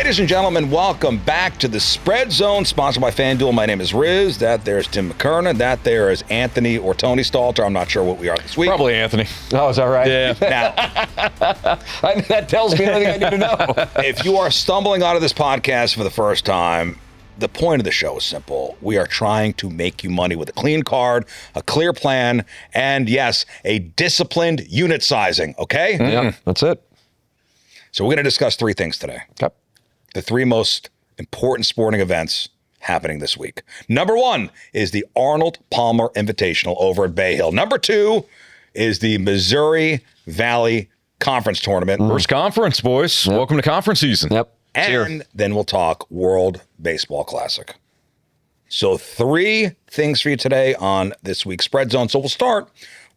Ladies and gentlemen, welcome back to the Spread Zone, sponsored by FanDuel. My name is Riz. That there's Tim McKernan. That there is Anthony or Tony Stalter. I'm not sure what we are this week. Probably Anthony. Oh, is that right? Yeah. Now, That tells me everything I need to know. if you are stumbling out of this podcast for the first time, the point of the show is simple. We are trying to make you money with a clean card, a clear plan, and yes, a disciplined unit sizing, okay? Yeah, that's it. So we're going to discuss three things today. Yep. The three most important sporting events happening this week. Number one is the Arnold Palmer Invitational over at Bay Hill. Number two is the Missouri Valley Conference Tournament. First conference, boys. Yep. Welcome to conference season. Yep. And then we'll talk World Baseball Classic. So three things for you today on this week's Spread Zone. So we'll start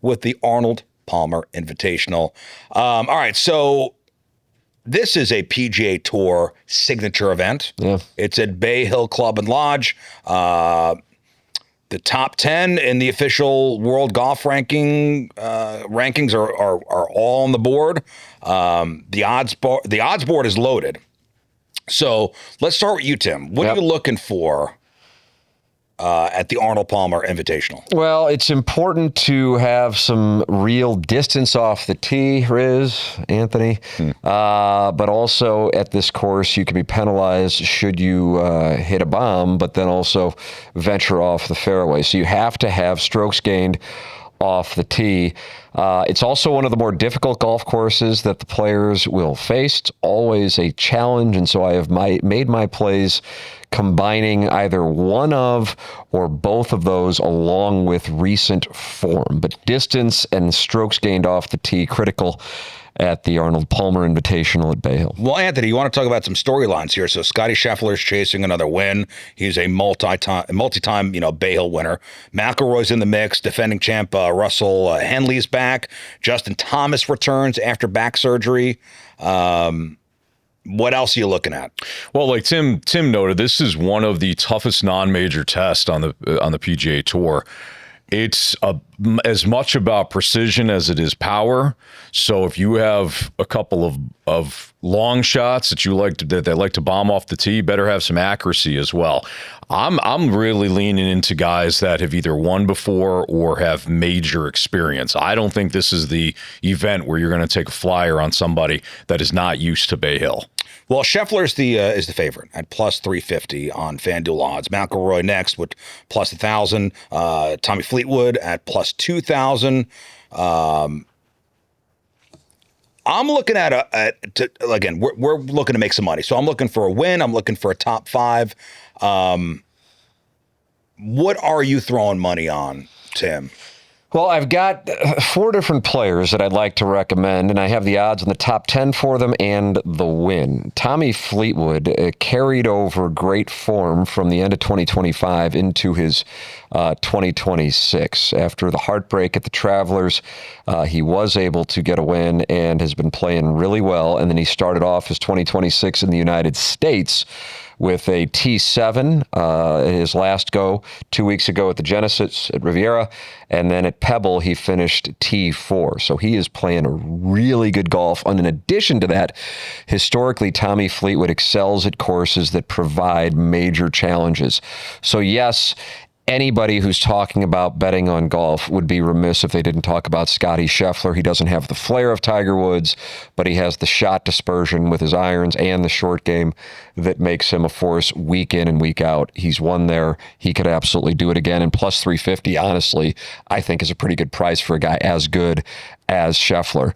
with the Arnold Palmer Invitational. All right, so this is a PGA Tour signature event. Yeah. It's at Bay Hill Club and Lodge. The top 10 in the official world golf rankings are all on the board. The odds board is loaded. So let's start with you, Tim. What are you looking for at the Arnold Palmer Invitational? Well, it's important to have some real distance off the tee, Riz, Anthony. But also at this course, you can be penalized should you hit a bomb, but then also venture off the fairway. So you have to have strokes gained off the tee. It's also one of the more difficult golf courses that the players will face. It's always a challenge, and so I have made my plays combining either one of or both of those along with recent form. But distance and strokes gained off the tee, critical at the Arnold Palmer Invitational at Bay Hill. Well, Anthony, you want to talk about some storylines here. So Scotty Scheffler's chasing another win. He's a multi-time, Bay Hill winner. McElroy's in the mix. Defending champ Russell Henley's back. Justin Thomas returns after back surgery. What else are you looking at? Well, like Tim noted, this is one of the toughest non-major tests on the PGA Tour. It's as much about precision as it is power. So if you have a couple of long shots that they like to bomb off the tee, better have some accuracy as well. I'm really leaning into guys that have either won before or have major experience. I don't think this is the event where you're going to take a flyer on somebody that is not used to Bay Hill. Well, Scheffler is the favorite at plus 350 on FanDuel odds. McElroy next with plus 1,000. Tommy Fleetwood at plus 2,000. I'm looking at again. We're looking to make some money, so I'm looking for a win. I'm looking for a top five. What are you throwing money on, Tim? Well, I've got four different players that I'd like to recommend, and I have the odds in the top 10 for them and the win. Tommy Fleetwood carried over great form from the end of 2025 into his 2026. After the heartbreak at the Travelers, he was able to get a win and has been playing really well, and then he started off his 2026 in the United States with a T7, his last go 2 weeks ago at the Genesis at Riviera, and then at Pebble he finished T4. So he is playing a really good golf. And in addition to that, historically Tommy Fleetwood excels at courses that provide major challenges. So yes, anybody who's talking about betting on golf would be remiss if they didn't talk about Scotty Scheffler. He doesn't have the flair of Tiger Woods, but he has the shot dispersion with his irons and the short game that makes him a force week in and week out. He's won there. He could absolutely do it again. And plus 350, honestly, I think is a pretty good price for a guy as good as Scheffler,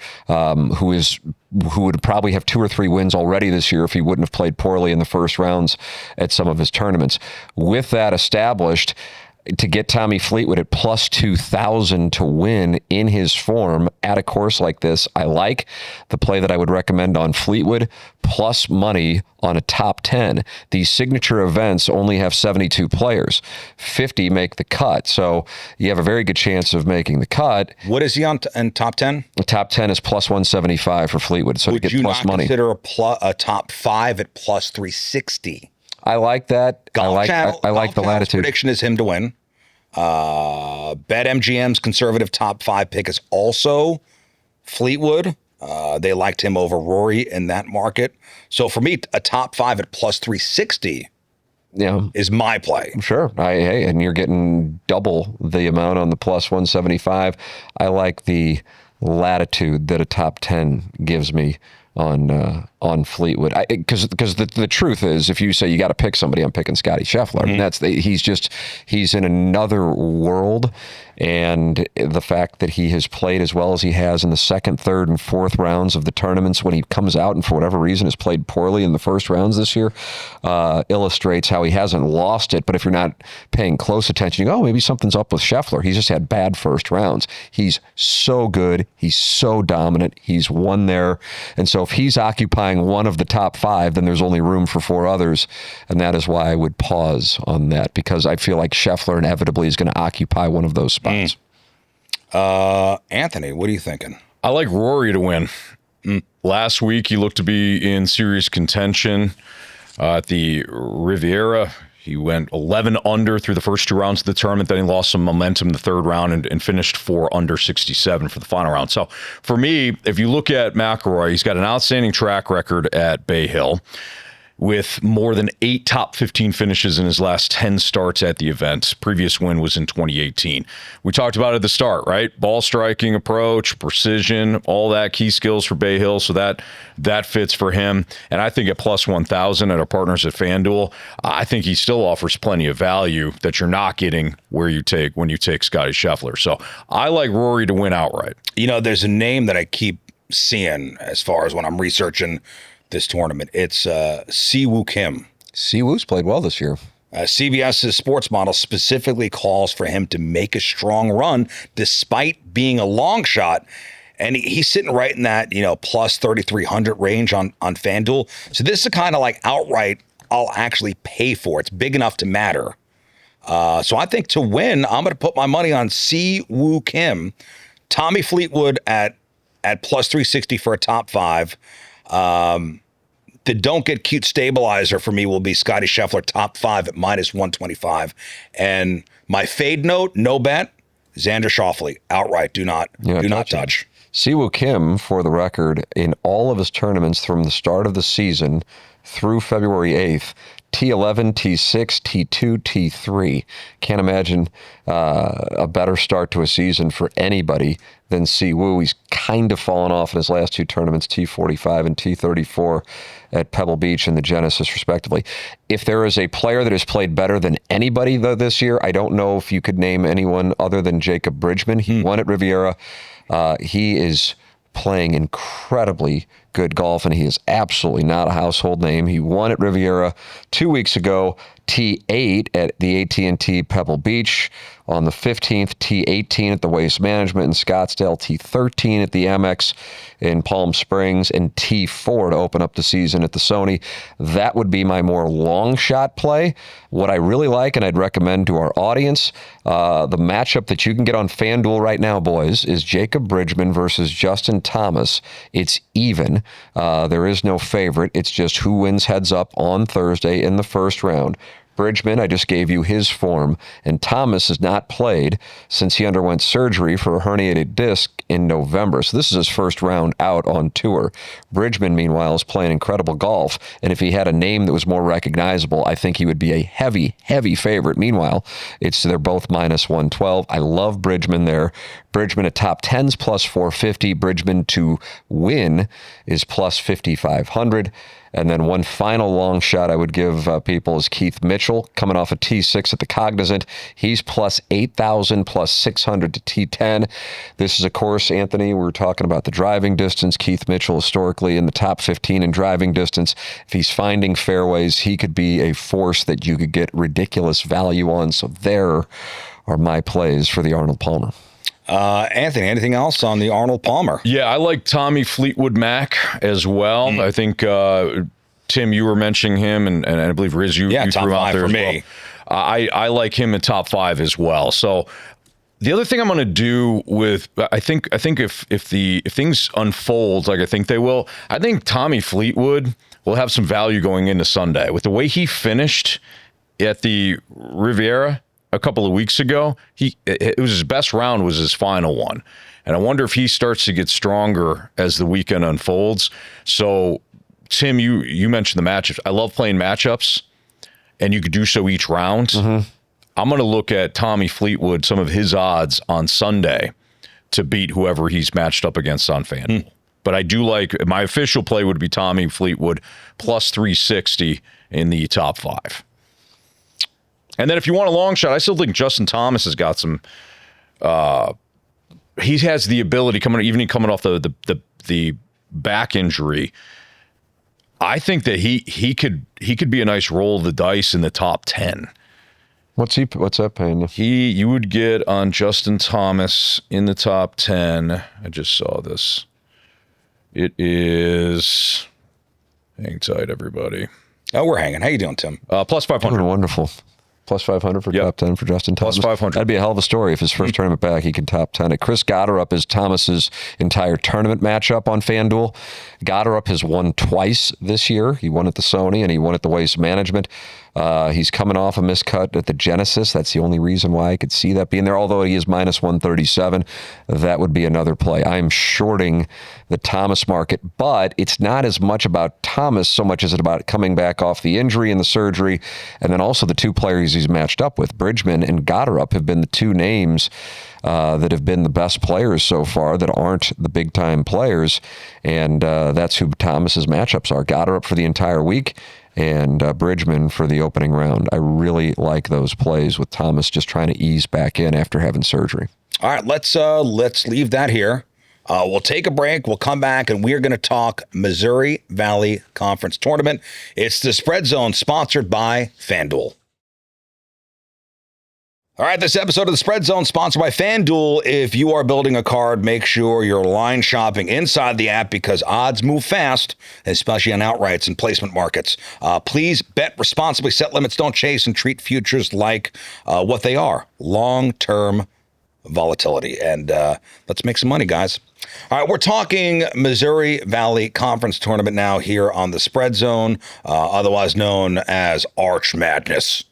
who would probably have 2 or 3 wins already this year if he wouldn't have played poorly in the first rounds at some of his tournaments. With that established, to get Tommy Fleetwood at plus 2,000 to win in his form at a course like this, I like the play that I would recommend on Fleetwood, plus money on a top 10. These signature events only have 72 players. 50 make the cut. So you have a very good chance of making the cut. What is he on in top 10? The top 10 is plus 175 for Fleetwood. So would to get plus money. Would you not consider a top 5 at plus 360? I like that. I like the latitude. Prediction is him to win. BetMGM's conservative top 5 pick is also Fleetwood. They liked him over Rory in that market. So for me, a top 5 at plus 360 is my play. Sure. Hey, and you're getting double the amount on the plus 175. I like the latitude that a top 10 gives me on Fleetwood, because the truth is, if you say you got to pick somebody, I'm picking Scottie Scheffler. Mm-hmm. And he's in another world, and the fact that he has played as well as he has in the second, third, and fourth rounds of the tournaments when he comes out and for whatever reason has played poorly in the first rounds this year illustrates how he hasn't lost it. But if you're not paying close attention, you go, oh, maybe something's up with Scheffler. He's just had bad first rounds. He's so good. He's so dominant. He's won there. And so if he's occupying one of the top 5, then there's only room for 4 others. And that is why I would pause on that, because I feel like Scheffler inevitably is going to occupy one of those spots. Anthony, what are you thinking? I like Rory to win. Last week, he looked to be in serious contention at the Riviera. He went 11 under through the first 2 rounds of the tournament. Then he lost some momentum in the third round and finished 4 under 67 for the final round. So for me, if you look at McIlroy, he's got an outstanding track record at Bay Hill with more than 8 top 15 finishes in his last 10 starts at the event. Previous win was in 2018. We talked about it at the start, right? Ball striking approach, precision, all that key skills for Bay Hill. So that fits for him. And I think at plus 1,000 at our partners at FanDuel, I think he still offers plenty of value that you're not getting when you take Scottie Scheffler. So I like Rory to win outright. You know, there's a name that I keep seeing as far as when I'm researching this tournament. It's Siwoo Kim. Siwoo's played well this year. CBS's sports model specifically calls for him to make a strong run despite being a long shot. And he's sitting right in that, plus 3,300 range on FanDuel. So this is the kind of like outright I'll actually pay for. It's big enough to matter. So I think to win, I'm going to put my money on Siwoo Kim. Tommy Fleetwood at plus 360 for a top 5. The don't get cute stabilizer for me will be Scottie Scheffler top 5 at minus 125. And my fade note, no bet, Xander Schauffele outright. Do not touch. Siwoo Kim, for the record, in all of his tournaments from the start of the season through February 8th, T11, T6, T2, T3. Can't imagine a better start to a season for anybody than Siwoo. He's kind of fallen off in his last 2 tournaments, T45 and T34 at Pebble Beach and the Genesis, respectively. If there is a player that has played better than anybody, though, this year, I don't know if you could name anyone other than Jacob Bridgman. He won at Riviera. He is playing incredibly good golf, and he is absolutely not a household name. He won at Riviera 2 weeks ago, T8 at the AT&T Pebble Beach. On the 15th, T18 at the Waste Management in Scottsdale, T13 at the Amex in Palm Springs, and T4 to open up the season at the Sony. That would be my more long shot play. What I really like, and I'd recommend to our audience, the matchup that you can get on FanDuel right now, boys, is Jacob Bridgman versus Justin Thomas. It's even. There is no favorite. It's just who wins heads up on Thursday in the first round. Bridgman, I just gave you his form, and Thomas has not played since he underwent surgery for a herniated disc in November. So this is his first round out on tour. Bridgman, meanwhile, is playing incredible golf, and if he had a name that was more recognizable, I think he would be a heavy, heavy favorite. Meanwhile, they're both minus 112. I love Bridgman there. Bridgman at top 10s plus 450. Bridgman to win is plus 5,500. And then one final long shot I would give people is Keith Mitchell, coming off a T6 at the Cognizant. He's plus 8,000, plus 600 to T10. This is, of course, Anthony, we were talking about the driving distance. Keith Mitchell historically in the top 15 in driving distance. If he's finding fairways, he could be a force that you could get ridiculous value on. So there are my plays for the Arnold Palmer. Anthony, anything else on the Arnold Palmer? Yeah, I like Tommy Fleetwood Mac as well. I think, Tim, you were mentioning him, and I believe Riz, you threw out there for me. Well. I like him in top 5 as well. So the other thing I'm going to do with, I think if things unfold like I think they will, I think Tommy Fleetwood will have some value going into Sunday. With the way he finished at the Riviera, a couple of weeks ago, it was his best round was his final one. And I wonder if he starts to get stronger as the weekend unfolds. So, Tim, you mentioned the matchups. I love playing matchups, and you could do so each round. Mm-hmm. I'm going to look at Tommy Fleetwood, some of his odds on Sunday to beat whoever he's matched up against on FanDuel. But I do like, my official play would be Tommy Fleetwood plus 360 in the top 5. And then if you want a long shot, I still think Justin Thomas has got some. He has the ability coming off the back injury. I think that he could be a nice roll of the dice in the top 10. What's that paying you? You would get on Justin Thomas in the top 10. I just saw this. It is, hang tight, everybody. Oh, we're hanging. How you doing, Tim? Plus 500. Doing wonderful. Plus 500 for top 10 for Justin Thomas. Plus 500. That'd be a hell of a story if his first tournament back, he could top 10 it. Chris Gotterup is Thomas's entire tournament matchup on FanDuel. Gotterup has won twice this year. He won at the Sony and he won at the Waste Management. He's coming off a miscut at the Genesis. That's the only reason why I could see that being there. Although he is minus 137, that would be another play. I'm shorting the Thomas market, but it's not as much about Thomas so much as it about coming back off the injury and the surgery, and then also the two players he's matched up with. Bridgman and Gotterup have been the two names that have been the best players so far that aren't the big-time players, and that's who Thomas's matchups are. Gotterup for the entire week, and Bridgman for the opening round. I really like those plays with Thomas just trying to ease back in after having surgery. All right, let's leave that here. We'll take a break. We'll come back, and we're going to talk Missouri Valley Conference Tournament. It's the Spread Zone, sponsored by FanDuel. All right, this episode of the Spread Zone sponsored by FanDuel. If you are building a card, make sure you're line shopping inside the app because odds move fast, especially on outrights and placement markets. Please bet responsibly, set limits, don't chase, and treat futures like what they are, long-term volatility. And let's make some money, guys. All right, we're talking Missouri Valley Conference Tournament now here on the Spread Zone, otherwise known as Arch Madness.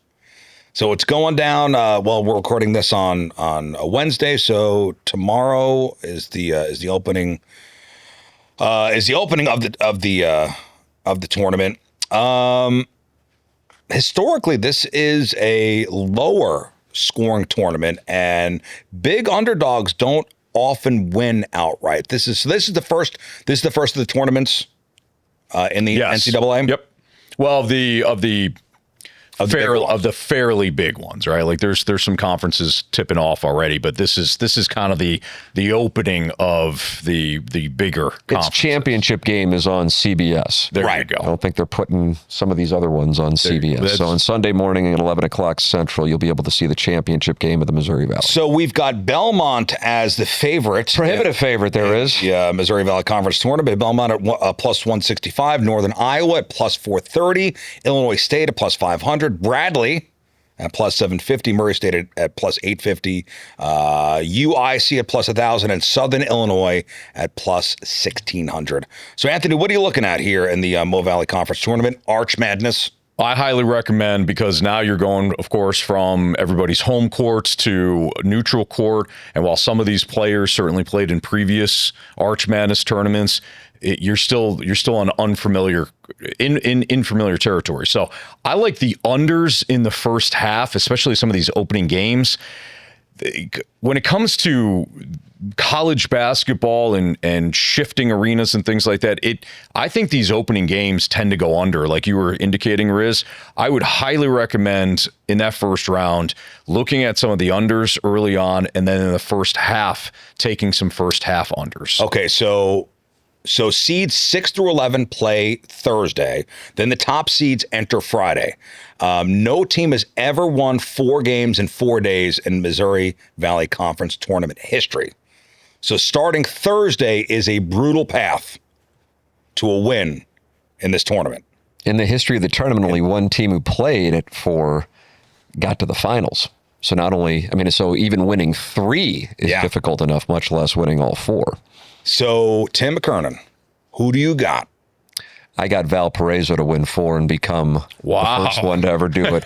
So it's going down. We're recording this on a Wednesday, so tomorrow is the opening. Is the opening of the tournament. Historically, this is a lower scoring tournament, and big underdogs don't often win outright. This is the first of the tournaments in the NCAA. Yep. Well, of the fairly big ones, right? Like there's some conferences tipping off already, but this is kind of the opening of the bigger conferences. Its championship game is on CBS. There you go. I don't think they're putting some of these other ones on CBS. So on Sunday morning at 11 o'clock Central, you'll be able to see the championship game of the Missouri Valley. So we've got Belmont as the favorite. Prohibitive favorite there is. Yeah, Missouri Valley Conference Tournament. Belmont at plus 165. Northern Iowa at plus 430. Illinois State at plus 500. Bradley at plus 750, Murray State at plus 850, UIC at plus 1,000, and Southern Illinois at plus 1,600. So, Anthony, what are you looking at here in the Mo Valley Conference Tournament? Arch Madness? I highly recommend, because now you're going, of course, from everybody's home courts to neutral court. And while some of these players certainly played in previous Arch Madness tournaments, you're still on unfamiliar in familiar territory. So I like the unders in the first half, especially some of these opening games. When it comes to college basketball and shifting arenas and things like that, I think these opening games tend to go under, like you were indicating, Riz. I would highly recommend in that first round looking at some of the unders early on, and then in the first half taking some first half unders. Okay, so seeds 6 through 11 play Thursday. Then the top seeds enter Friday. No team has ever won 4 games in 4 days in Missouri Valley Conference tournament history. So starting Thursday is a brutal path to a win in this tournament. In the history of the tournament, only one team who played at 4 got to the finals. So so even winning 3 is difficult enough, much less winning all 4. So, Tim McKernan, who do you got? I got Valparaiso to win 4 and become the first one to ever do it.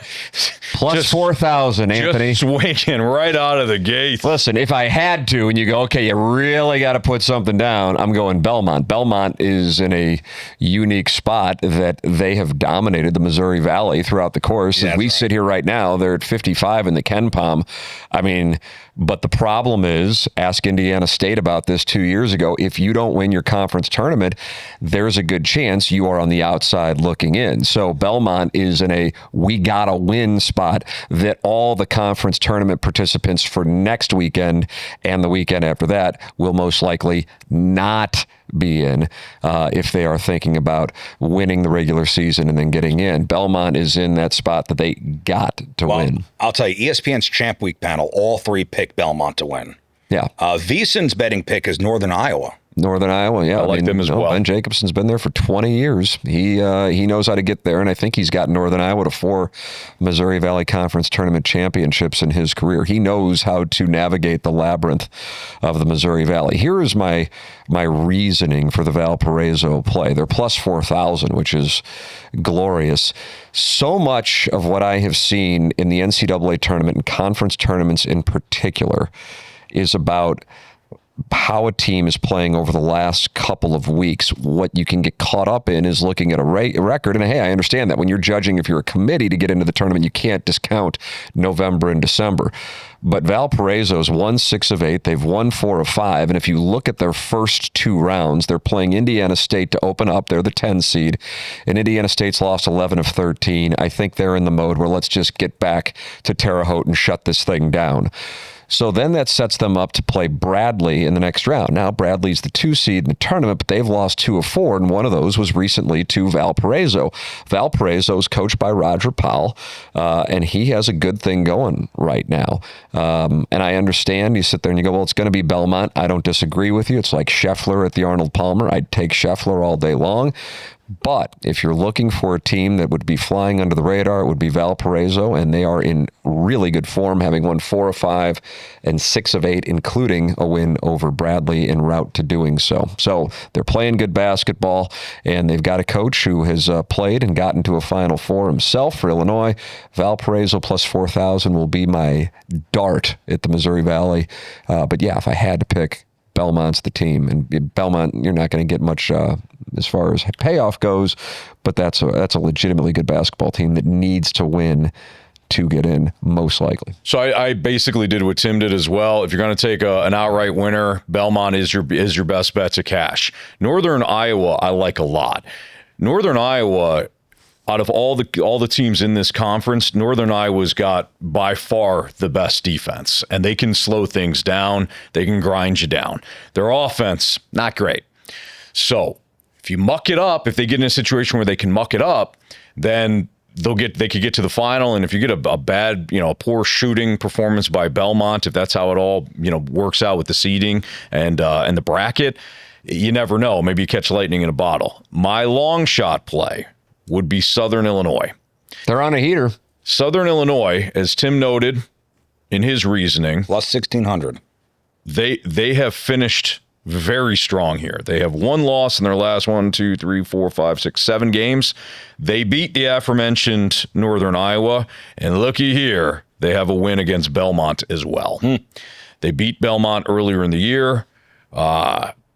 Plus 4,000, Anthony. Just swinging right out of the gate. Listen, if I had to, and you go, okay, you really got to put something down, I'm going Belmont. Belmont is in a unique spot that they have dominated the Missouri Valley throughout the course. As we sit here right now, they're at 55 in the Ken Palm. I mean, but the problem is, ask Indiana State about this 2 years ago. If you don't win your conference tournament, there's a good chance you are on the outside looking in. So Belmont is in a we gotta win spot that all the conference tournament participants for next weekend and the weekend after that will most likely not be in if they are thinking about winning the regular season and then getting in. Belmont is in that spot that they got to win. I'll tell you, ESPN's Champ Week panel, all 3 pick Belmont to win. Yeah. VSiN's betting pick is Northern Iowa. Northern Iowa, yeah. I like them as well. Ben Jacobson's been there for 20 years. He knows how to get there, and I think he's got Northern Iowa to 4 Missouri Valley Conference Tournament championships in his career. He knows how to navigate the labyrinth of the Missouri Valley. Here is my reasoning for the Valparaiso play. They're plus 4,000, which is glorious. So much of what I have seen in the NCAA tournament and conference tournaments in particular is about how a team is playing over the last couple of weeks. What you can get caught up in is looking at a record. And hey, I understand that when you're judging, if you're a committee to get into the tournament, you can't discount November and December. But Valparaiso's won 6 of 8. They've won 4 of 5. And if you look at their first 2 rounds, they're playing Indiana State to open up. They're the 10 seed. And Indiana State's lost 11 of 13. I think they're in the mode where let's just get back to Terre Haute and shut this thing down. So then that sets them up to play Bradley in the next round. Now, Bradley's the 2 seed in the tournament, but they've lost 2 of 4, and one of those was recently to Valparaiso. Valparaiso is coached by Roger Powell, and he has a good thing going right now. And I understand, you sit there and you go, well, it's going to be Belmont. I don't disagree with you. It's like Scheffler at the Arnold Palmer. I'd take Scheffler all day long. But if you're looking for a team that would be flying under the radar, it would be Valparaiso, and they are in really good form, having won 4 of 5 and 6 of 8, including a win over Bradley en route to doing so. So they're playing good basketball, and they've got a coach who has played and gotten to a Final Four himself for Illinois. Valparaiso plus 4,000 will be my dart at the Missouri Valley. But yeah, if I had to pick, Belmont's the team, and Belmont, you're not going to get much as far as payoff goes, but that's a legitimately good basketball team that needs to win to get in, most likely. So I basically did what Tim did as well. If you're going to take an outright winner, Belmont is your best bet to cash. Northern Iowa, I like a lot. Northern Iowa, out of all the teams in this conference, Northern Iowa's got by far the best defense, and they can slow things down. They can grind you down. Their offense, not great. So if you muck it up, if they get in a situation where they can muck it up, then they could get to the final. And if you get a bad, a poor shooting performance by Belmont, if that's how it all, works out with the seeding and the bracket, you never know. Maybe you catch lightning in a bottle. My long shot play would be Southern Illinois. They're on a heater. Southern Illinois, as Tim noted in his reasoning, plus 1,600. They have finished very strong here. They have 1 loss in their last 1, 2, 3, 4, 5, 6, 7 games. They beat the aforementioned Northern Iowa, and looky here, they have a win against Belmont as well. They beat Belmont earlier in the year.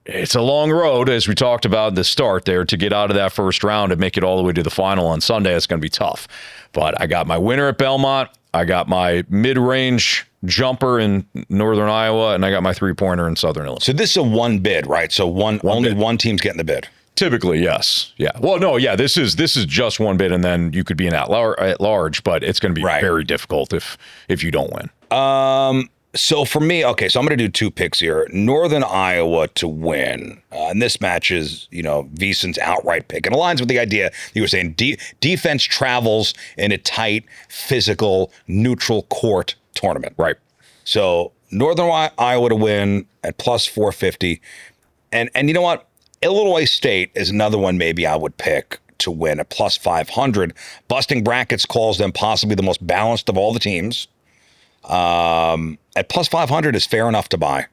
It's a long road, as we talked about at the start there, to get out of that first round and make it all the way to the final on Sunday. It's going to be tough. But I got my winner at Belmont. I got my mid-range jumper in Northern Iowa, and I got my 3-pointer in Southern Illinois. So this is a 1 bid, right? So only bid. One team's getting the bid. Typically, yes. Yeah. Well, no, yeah, this is just 1 bid, and then you could be at large, but it's going to be very difficult if you don't win. So for me, okay, so I'm going to do 2 picks here. Northern Iowa to win. And this match is, VSiN's outright pick. And aligns with the idea you were saying, defense travels in a tight, physical, neutral court tournament. Right. So Northern Iowa to win at plus 450. And you know what? Illinois State is another one maybe I would pick to win at plus 500. Busting Brackets calls them possibly the most balanced of all the teams. At plus 500 is fair enough to buy.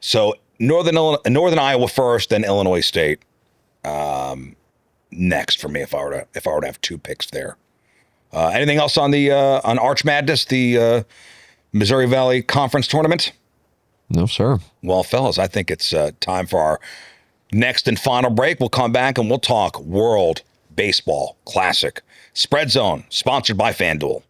So Northern Iowa first, then Illinois State. next for me if I were to have two picks there. Anything else on the on Arch Madness, the Missouri Valley Conference Tournament? No, sir. Well, fellas, I think it's time for our next and final break. We'll come back and we'll talk World Baseball Classic. Spread Zone, sponsored by FanDuel.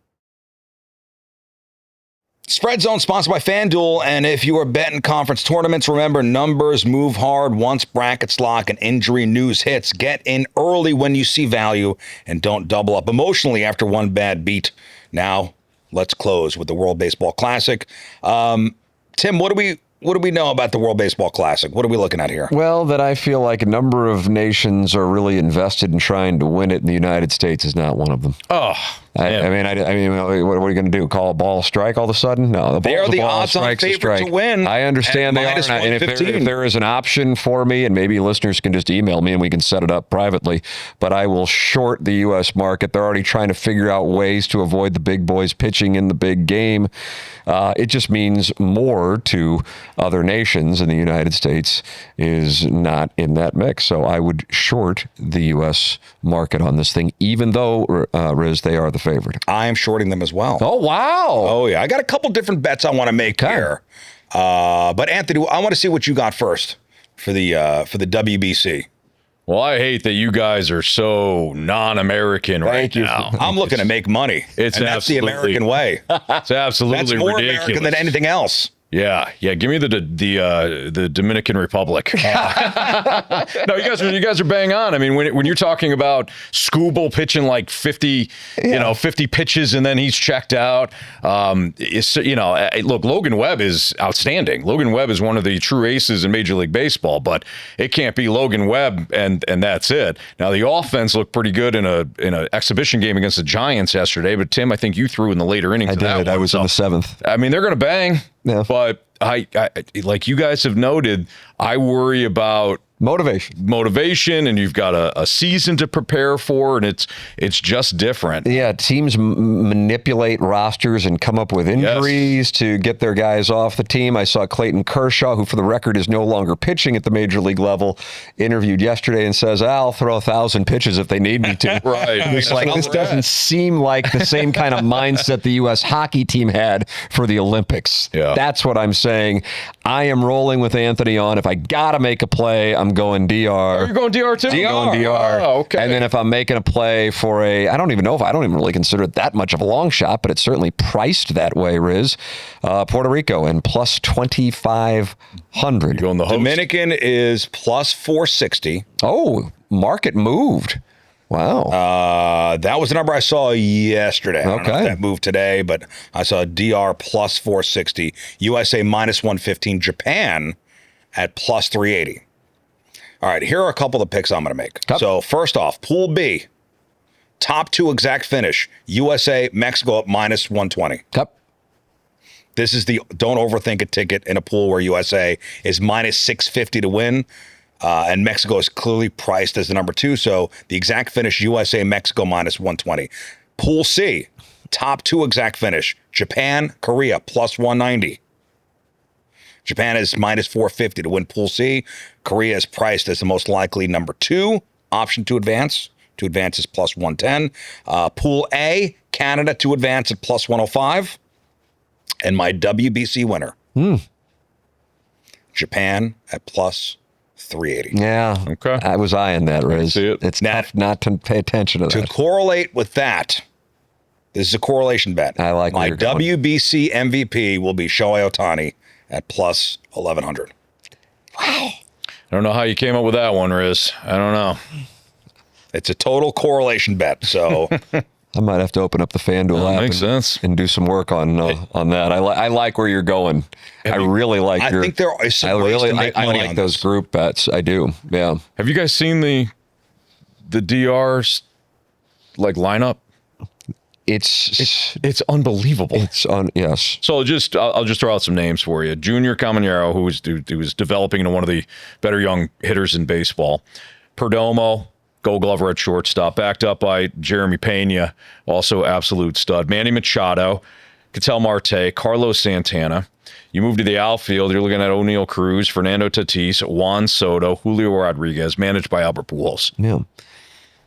Spread Zone, sponsored by FanDuel. And if you are betting conference tournaments, remember, numbers move hard once brackets lock and injury news hits. Get in early when you see value and don't double up emotionally after one bad beat. Now, let's close with the World Baseball Classic. Tim, what do we know about the World Baseball Classic? What are we looking at here? Well, that I feel like a number of nations are really invested in trying to win it, and the United States is not one of them. Oh, I mean, what are we going to do? Call a ball a strike all of a sudden? No, they are the odds-on favorite to win. I understand they are, and if there is an option for me, and maybe listeners can just email me and we can set it up privately, but I will short the U.S. market. They're already trying to figure out ways to avoid the big boys pitching in the big game. It just means more to other nations, and the United States is not in that mix. So I would short the U.S. market on this thing, even though, Riz, they are the favorite. I am shorting them as well. Oh, wow. Oh, yeah. I got a couple different bets I want to make here. But, Anthony, I want to see what you got first for the WBC. Well, I hate that you guys are so non-American right now. I'm looking to make money. That's the American way. It's absolutely That's more ridiculous. American than anything else. Yeah. Give me the Dominican Republic. No, you guys are bang on. I mean, when you're talking about Skubal pitching like 50 pitches and then he's checked out. Look, Logan Webb is outstanding. Logan Webb is one of the true aces in Major League Baseball, but it can't be Logan Webb and that's it. Now the offense looked pretty good in a exhibition game against the Giants yesterday, but Tim, I think you threw in the later innings. I did. I was in the seventh. I mean, they're going to bang. Yeah. But I like you guys have noted, I worry about motivation, and you've got a season to prepare for, and it's just different. Yeah, teams manipulate rosters and come up with injuries to get their guys off the team. I saw Clayton Kershaw, who for the record is no longer pitching at the major league level, interviewed yesterday and says, I'll throw 1,000 pitches if they need me to. Right. It's like, this doesn't seem like the same kind of mindset the U.S. hockey team had for the Olympics. Yeah. That's what I'm saying. I am rolling with Anthony on, if I got to make a play, I'm going DR. Oh, you're going DR too? I'm going DR. Oh, okay. And then if I'm making a play for I don't even really consider it that much of a long shot, but it's certainly priced that way, Riz. Puerto Rico and plus 2,500. Going the host? Dominican is plus 460. Oh, market moved. Wow. That was the number I saw yesterday. I don't know if that moved today, but I saw DR plus 460, USA minus 115, Japan at plus 380. All right, here are a couple of the picks I'm going to make. So first off, Pool B, top two exact finish, USA, Mexico at minus 120. This is the don't overthink a ticket in a pool where USA is minus 650 to win. And Mexico is clearly priced as the number two. So the exact finish, USA, Mexico minus 120. Pool C, top two exact finish, Japan, Korea plus 190. Japan is minus 450 to win Pool C. Korea is priced as the most likely number two option to advance. To advance is plus 110. Pool A, Canada to advance at plus 105. And my WBC winner, Japan at plus 380. Yeah. Okay. I was eyeing that, Riz. It's tough not to pay attention to that. To correlate with that, this is a correlation bet. I like my WBC MVP will be Shohei Ohtani at plus 1,100. Wow. I don't know how you came up with that one, Riz. I don't know. It's a total correlation bet, so I might have to open up the FanDuel app makes sense. And do some work on that. I like where you're going. I really like I think there are some ways to make money like on those group bets. I do. Yeah. Have you guys seen the DR's lineup? It's unbelievable. Yes. So I'll just throw out some names for you. Junior Caminero, who was developing into one of the better young hitters in baseball. Perdomo, Gold Glover at shortstop, backed up by Jeremy Pena, also absolute stud. Manny Machado, Ketel Marte, Carlos Santana, You move to the outfield, you're looking at O'Neal Cruz, Fernando Tatis, Juan Soto, Julio Rodriguez, managed by Albert Pujols. Yeah.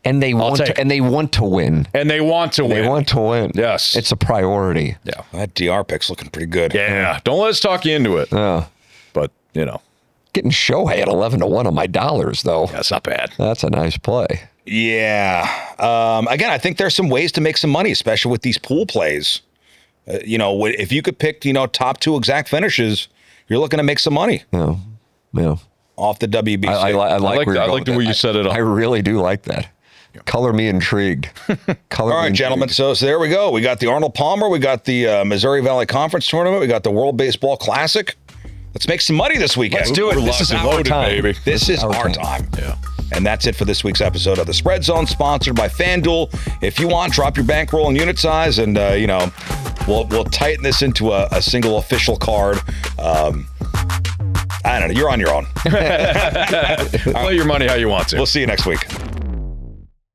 And they want to win. And they want to win. They want to win. Yes. It's a priority. Yeah. That DR pick's looking pretty good. Yeah. Don't let us talk you into it. But, Getting Shohei at 11-1 on my dollars, though. That's not bad. That's a nice play. Yeah. Again, I think there's some ways to make some money, especially with these pool plays. If you could pick, top 2 exact finishes, you're looking to make some money. Yeah. Off the WBC. I like the way you set it up. I really do like that. Color me intrigued. All right, gentlemen. So there we go. We got the Arnold Palmer. We got the Missouri Valley Conference Tournament. We got the World Baseball Classic. Let's make some money this weekend. Let's do it. This is our time, baby. This is our time. Yeah. And that's it for this week's episode of The Spread Zone, sponsored by FanDuel. If you want, drop your bankroll and unit size, and we'll tighten this into a single official card. I don't know. You're on your own. Play your money how you want to. We'll see you next week.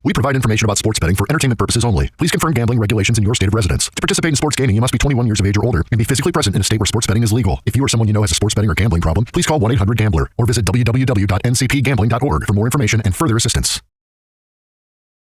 We provide information about sports betting for entertainment purposes only. Please confirm gambling regulations in your state of residence. To participate in sports gaming, you must be 21 years of age or older and be physically present in a state where sports betting is legal. If you or someone you know has a sports betting or gambling problem, please call 1-800-GAMBLER or visit www.ncpgambling.org for more information and further assistance.